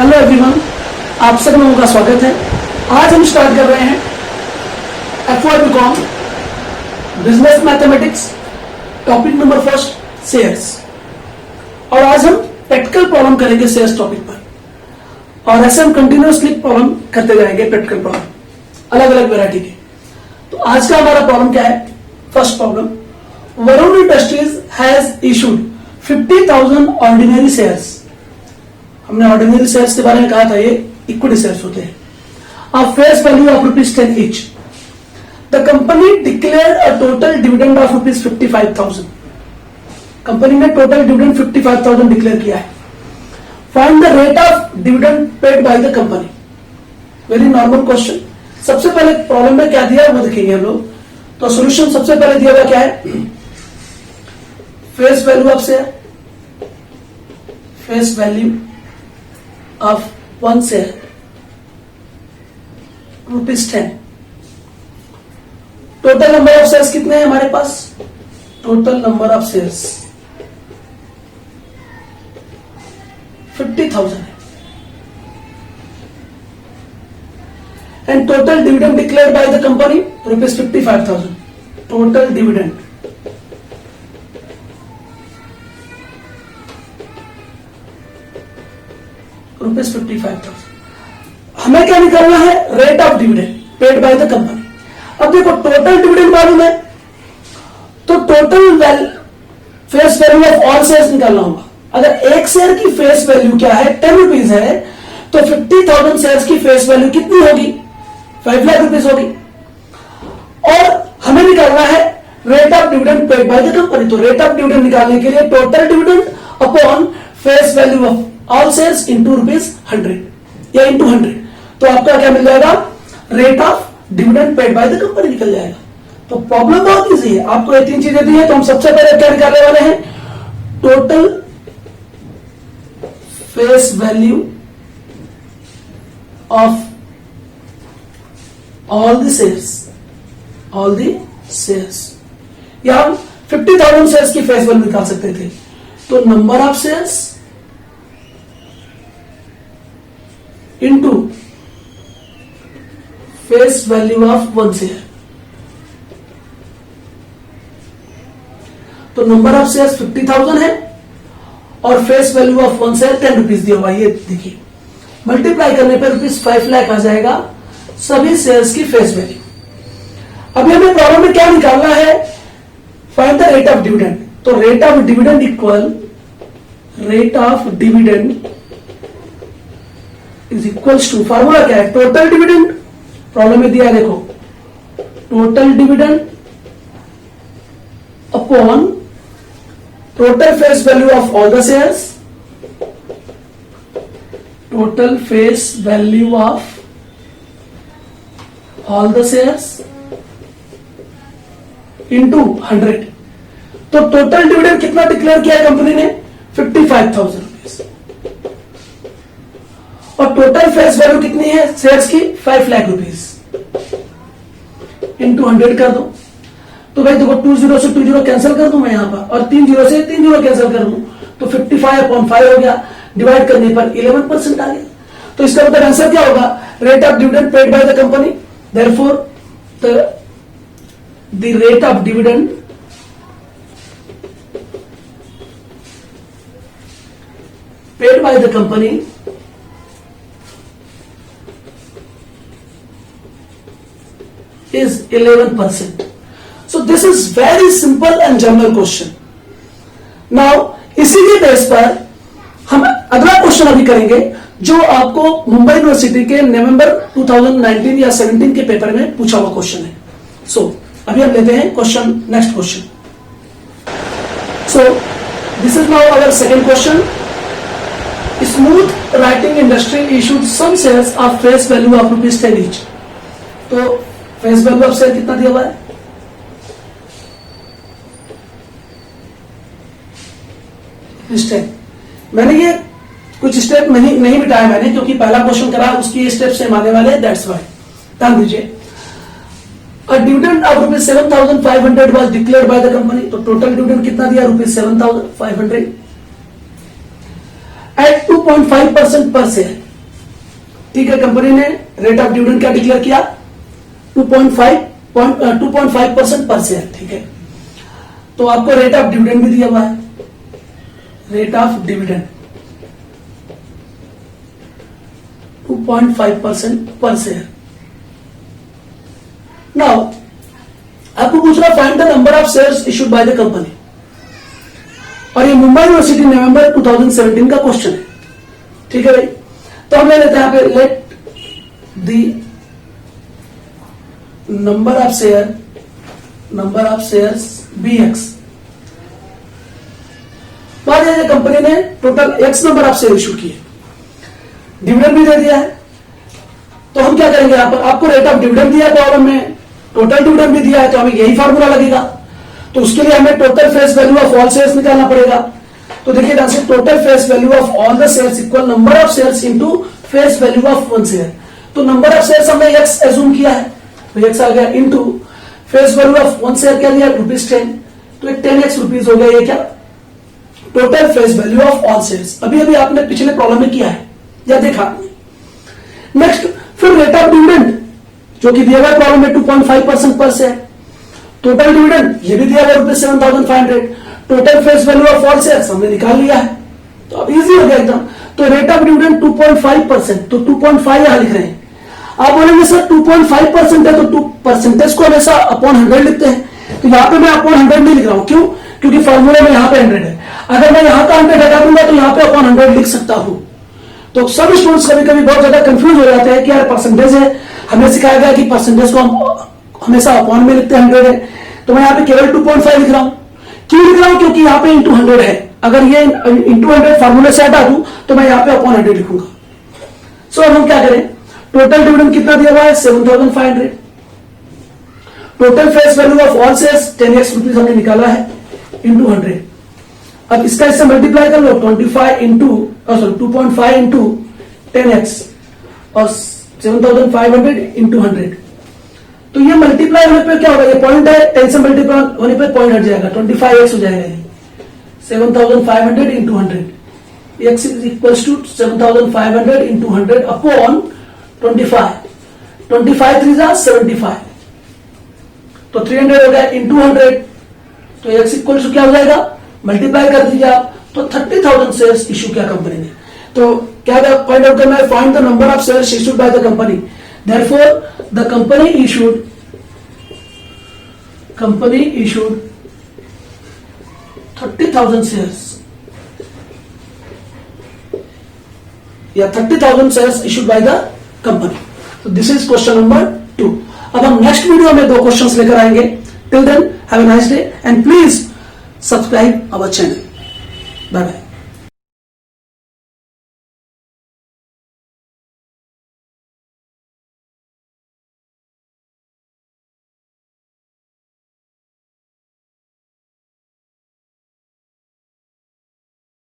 Hello everyone, आप सब लोगों का स्वागत है। आज हम स्टार्ट कर रहे हैं F1 BCom business mathematics, topic number first shares. और आज हम प्रैक्टिकल प्रॉब्लम करेंगे शेयर्स टॉपिक पर, और ऐसे हम कंटिन्यूअसली प्रॉब्लम करते जाएंगे, प्रैक्टिकल प्रॉब्लम अलग अलग वैरायटी के। तो आज का हमारा प्रॉब्लम क्या है? First problem, Varun industries has issued 50,000 ordinary shares. हमने ऑर्डिनरी शेयर्स के बारे में कहा था, ये इक्विटी शेयर्स होते हैं। Of face value of ₹10 each. The company declared a total dividend of ₹55,000। Company ने टोटल डिविडेंड 55,000 डिक्लेयर किया है। Find the rate of dividend paid by the company. Very normal question. सबसे पहले प्रॉब्लम में क्या दिया है वो देखेंगे हम लोग। तो सोल्यूशन सबसे पहले दिया हुआ क्या है? Face value of share, face value of one share ₹10। Total number of shares कितने हैं हमारे पास? टोटल नंबर ऑफ शेयर्स 50,000 है। And total dividend declared by the company ₹55,000। Total dividend ₹55,000। हमें क्या निकालना है? Rate of dividend paid by the company. अब देखो, टोटल डिविडेंड मालूम है तो total face value of all shares निकालना होगा। अगर एक शेयर की फेस वैल्यू क्या है? ₹10 है, तो 50,000 शेयर्स की फेस वैल्यू कितनी होगी? 5 लाख रुपीज होगी। और हमें निकालना है rate of dividend paid by the company. तो रेट ऑफ डिविडेंड निकालने के लिए total dividend upon face value of all shares into ₹100 या इंटू 100, तो आपका क्या मिल जाएगा? Rate of dividend paid by the company निकल जाएगा। तो प्रॉब्लम बहुत इजी है। आपको ये 3 चीजें दी है, तो हम सबसे पहले क्या निकालने वाले हैं? Total face value of all the shares, या हम 50,000 शेयर्स की फेस वैल्यू निकाल सकते थे। तो number of shares into face value of one share. तो नंबर ऑफ शेयर्स 50,000 है और face value of one share ₹10 दिया हुआ। ये देखिए, मल्टीप्लाई करने पर ₹5 लाख आ जाएगा सभी शेयर्स की फेस वैल्यू। अभी हमें प्रॉब्लम में क्या निकालना है? Find the rate of dividend. तो rate of dividend equal rate of dividend is equals to, formula क्या है? Total dividend. प्रॉब्लम में दिया है, देखो, total dividend upon total face value of all the shares, total face value of all the shares into 100। तो total dividend कितना declare किया है कंपनी ने? 55,000 रुपीज। और टोटल फेस वैल्यू कितनी है शेयर्स की? 5 लाख रुपीज। इंटू 100 कर दो। तो भाई देखो, 20 से 20 कैंसिल कर दूं मैं यहां पर, और 30 से 30 कैंसिल कर दूं, तो 55/5 हो गया। डिवाइड करने पर 11% आ गया। तो इसका मतलब आंसर क्या होगा? Rate of dividend paid by the company. Therefore the rate of dividend paid by the company is 11%. So this is very simple and general question. Now इसी के बेस पर हम अगला क्वेश्चन अभी करेंगे, जो आपको मुंबई यूनिवर्सिटी के नवंबर 2019 या 17 के पेपर में पूछा हुआ क्वेश्चन है। सो अभी हम लेते हैं question, next question. So this is now our second question. Smooth writing industry issued some shares of face value of ₹10 each. तो फेस वैल्यू ऑफ शेयर कितना दिया हुआ है? मैंने ये कुछ स्टेप नहीं बिठाया मैंने, क्योंकि पहला क्वेश्चन करा उसकी स्टेप से आने वाले, दैट्स व्हाई। ध्यान दीजिए, A dividend of ₹7,500 was declared by the company. तो टोटल डिविडेंड कितना दिया? ₹7,500 at 2.5% per share. ठीक है, कंपनी ने रेट ऑफ डिविडेंड क्या डिक्लेयर किया, 2.5% पर शेयर। ठीक है, तो आपको रेट ऑफ डिविडेंड भी दिया हुआ है, रेट ऑफ डिविडेंड 2.5% पर शेयर। नाउ आपको पूछ रहा find the number of shares issued by the company, और ये मुंबई यूनिवर्सिटी नवंबर 2017 का क्वेश्चन है। ठीक है भाई, तो हम ले लेते हैं यहां पे let the number of shares BX। मान लीजिए कंपनी ने total X number of share issue किए, डिविडेंड भी दे दिया है, तो हम क्या करेंगे, यहां पर आपको रेट ऑफ डिविडेंड दिया है प्रॉब्लम में, टोटल डिविडेंड भी दिया है, तो हमें यही फार्मूला लगेगा। तो उसके लिए हमें total face value of all shares निकालना पड़ेगा। तो देखिए ध्यान से, total face value of all the shares equal number of shares into face value of one share. तो नंबर ऑफ शेयर्स हमने X एज्यूम किया है, तो X आ गया, into face value of one share क्या दिया, ₹10, तो 10x रुपीज हो गया, ये क्या total face value of all shares. अभी आपने पिछले प्रॉब्लम में किया है या देखा। नेक्स्ट फिर रेट ऑफ डिविडेंड जो कि दिया हुआ प्रॉब्लम में 2.5% पर शेयर, टोटल डिविडेंड ये भी दिया हुआ ₹7,500, total face value of all shares हमने निकाल लिया है, तो अब इजी हो गया एकदम। तो रेट ऑफ डिविडेंड 2.5%, तो 2.5 यहां लिख रहे हैं। आप बोलेंगे सर 2.5% है तो 2% को हमेशा अपॉन 100 लिखते हैं, तो यहां पे मैं अपॉन 100 नहीं लिख रहा हूं, क्यों, क्योंकि फॉर्मूले में यहां पे 100 है, अगर मैं यहां का 100 हटा दूंगा तो यहां पे अपॉन 100 लिख सकता हूं। तो सब स्टूडेंट्स कभी कभी बहुत ज्यादा कंफ्यूज हो जाते हैं कि यार परसेंटेज है, हमें सिखाया गया कि परसेंटेज को हम हमेशा अपॉन में लिखते हैं, 100 है, तो मैं यहां पे केवल 2.5 लिख रहा हूं। क्यों लिख रहा हूं, क्योंकि यहां पे इंटू 100 है, अगर ये इंटू 100 फॉर्मूले से हटा दूं तो मैं यहां पे अपॉन 100 लिखूंगा। सो अब हम क्या करें, टोटल डिविडेंड कितना दिया हुआ है, 7,500, total face value of all shares 10x rupees हमने निकाला है, इंटू 100। अब इसका इससे मल्टीप्लाई कर लो, 2.5 इंटू 10x और 7,500 इंटू 100, तो ये मल्टीप्लाई होने पे क्या होगा, ये पॉइंट है, 10 से मल्टीप्लाई होने पे पॉइंट हट जाएगा, 25x हो जाएगा, ये 7,500 into 100, x is equals to 7,500 into 100 upon 25, 25 3 जा 75, तो 300 हो गया इंटू 100, तो x इक्वल्स टू क्या हो जाएगा, मल्टीप्लाई कर दीजिए आप, तो 30,000 शेयर्स इशू किया कंपनी ने। तो क्या पॉइंट आउट करना है, find the number of shares issued by the company, therefore the company issued 30,000 shares या 30,000 shares issued by the company. तो दिस इज क्वेश्चन नंबर 2। अब हम नेक्स्ट वीडियो में 2 क्वेश्चंस लेकर आएंगे। Till then have a nice day and please subscribe our channel. Bye bye.